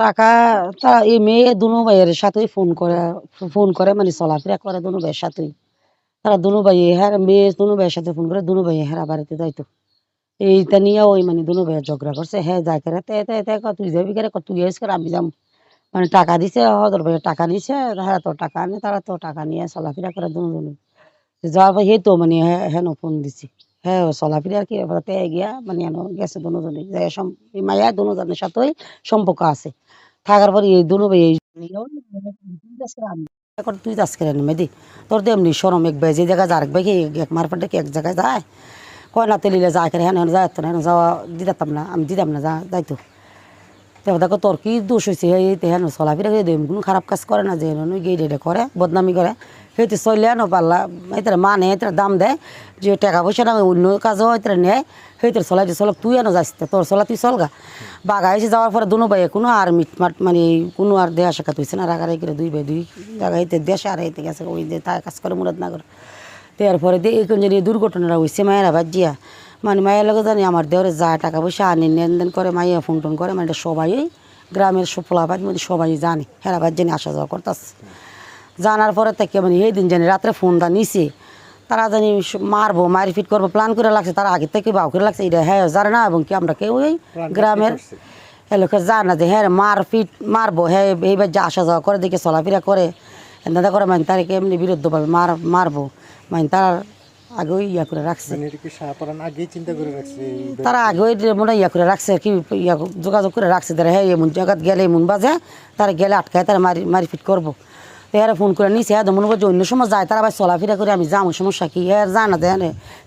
টাকা তা এই মেয়ে দুনো ভাইয়ের সাথেই ফোন করে মানে চলাফেরা করে দুনো ভাইয়ের সাথেই। তারা দুনো ভাই হ্যাঁ মেয়ে দুনো ভাইয়ের সাথে ফোন করে দুনো ভাই হ্যাঁ বাড়িতে যাইতো। এইটা নিয়ে ওই মানে দুনো ভাইয়ের ঝগড়া করছে। হ্যাঁ যাই করে তে তুই যাবি করে তুই এস করে আমি যাম। মানে টাকা দিছে হদর ভাইয়ের টাকা নিছে হ্যাঁ তো টাকা আনে তারা তো টাকা নিয়ে চলাফেরা করে দুজনে। যাওয়ার পর সেই তো মানে হ্যাঁ হ্যাঁ ফোন দিছি। হ্যাঁ চলাফেরা আর কি তে গিয়া মানে গেছে দুজনে যে এই মাইয়া দুজনের সাথেই সম্পর্ক আছে। থাকার পরে এই দুনো ভাই এই এখন তুই যাস কেন মেদি তোর তো এমনি সরম এক ভাই যে জায়গায় যা আরেক ভাই এক মারফাটে কি এক জায়গায় যায় কয় না তেলিলে যায় করে হ্যাঁ যায় তো না যাওয়া দিতাম না আমি দিতাম না যাইতো। তো দেখো তোর কি দোষ হয়েছে হ্যাঁ চলাফেরা করে দেয় কোনো খারাপ কাজ করে না যে গেইডে করে বদনামি করে সেইতে চলে আনো পারলা এটার মানে এটার দাম দেয় যে টাকা পয়সা না অন্য কাজও এটার নেয় সেইটার চলাই চলক তুই এনে যাস তোর চলা তুই চলগা বাঘা এসে যাওয়ার পরে দুনো ভাইয়ে কোনো আর মিটমাট মানে কোনো আর দেহা শেখাত হয়েছে না রাগারাগি করে দুই ভাই দুই জায়গা হইতে দেশে আর হইতে গেছে ওই যে তাই কাজ করে মুরাদ না করে তারপরে এই কোন জানি দুর্ঘটনাটা হয়েছে মায়েরা বাজিয়া মানে মায়ের লগে জানি আমার দেওয়ারে যা টাকা পয়সা আনি লেনদেন করে মাইয়া ফোন টোন করে মানে এটা সবাই গ্রামের পোলাপাত মধ্যে সবাই জানে হেরাবাদ জানি আসা যাওয়া করতেছে। জানার পরে থেকে মানে এই দিন জানি রাত্রে ফোনটা নিছে তারা জানি মারবো মারপিট করবো প্ল্যান করে লাগছে তারা আগে থেকে বাউ করে লাগছে এটা হ্যাঁ জানে না এবং কি আমরা কেউ ওই গ্রামের এলাকা জানে না যে হ্যাঁ মারপিট মারবো হ্যাঁ এইবার যে আসা যাওয়া করে দেখে চলাফেরা করে দাদা করে মানে তাদেরকে এমনি বিরুদ্ধভাবে মারবো মানে তার আগে ইয়া করে রাখছে তারা আগে মনে ইয়া করে রাখছে কি ইয়া যোগাযোগ করে রাখছে তারা হ্যাঁ এমন জায়গাত গেলে এমন বাজে তারা গেলে আটকায় তারা মারপিট করবো। তো হ্যাঁ ফোন করে নিছে হ্যাঁ মনে করছে অন্য সময় যায় তারা আবার চলাফেরা করে আমি যাবো সমস্যা কি হ্যাঁ জানা দেয়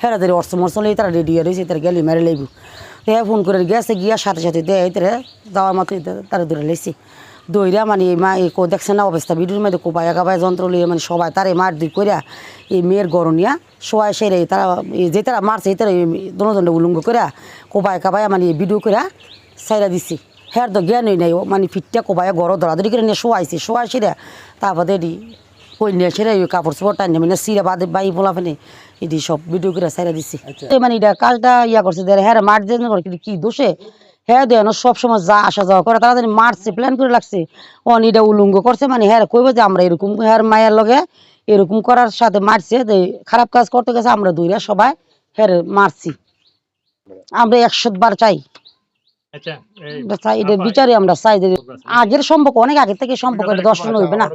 হ্যাঁ অর্থ মরচলে তারা রেডি রয়েছে তারা গেলে মেরে লেব হ্যাঁ ফোন করে গেছে গিয়া সাথে সাথে দেয় তারা যাওয়ার মতো তারা দূরে লেছি দইরা মানে মা দেখছে না অবস্থা ভিডিওর মধ্যে কোপায় একাবায় যন্ত্র লিয়ে মানে সবাই তারে মার দুই করিয়া এই মেয়ের গরনিয়া সবাই সেরে তারা যে তারা মারছে এই তারা দনদণ্ড উলঙ্গ করিয়া কোপায় কাবায় মানে ভিডিও করিয়া সাইরা দিছি হ্যাঁ তো জ্ঞানই নাই মানে ফিটটা কোপায় গড় ধরাধরি করে নিয়ে শোয়াই সেরে তারপর এটি কই নিয়ে সেরে কাপড় চোপড় টাইনে মানে সিরা বাদে বাই বলা ফেলে এটি সব ভিডিও করে সাইরা দিছি মানে এটা কাজটা ইয়া করছে হ্যাঁ মার যে কি দোষে হ্যাঁ দেন সবসময় যা আসা যাওয়া করে তাড়াতাড়ি মারছে প্ল্যান করে লাগছে অনিটা উলঙ্গ করছে মানে হ্যাঁ কইব যে আমরা এরকম হ্যাঁ মায়ের লগে এরকম করার সাথে মারছে যে খারাপ কাজ করতে গেছে আমরা দুইরা সবাই হ্যাঁ মারছি আমরা 100 বার চাই চাই এটার বিচারে আমরা চাই যে আগের সম্পর্ক অনেক আগের থেকে সম্পর্ক 10 হইবে না।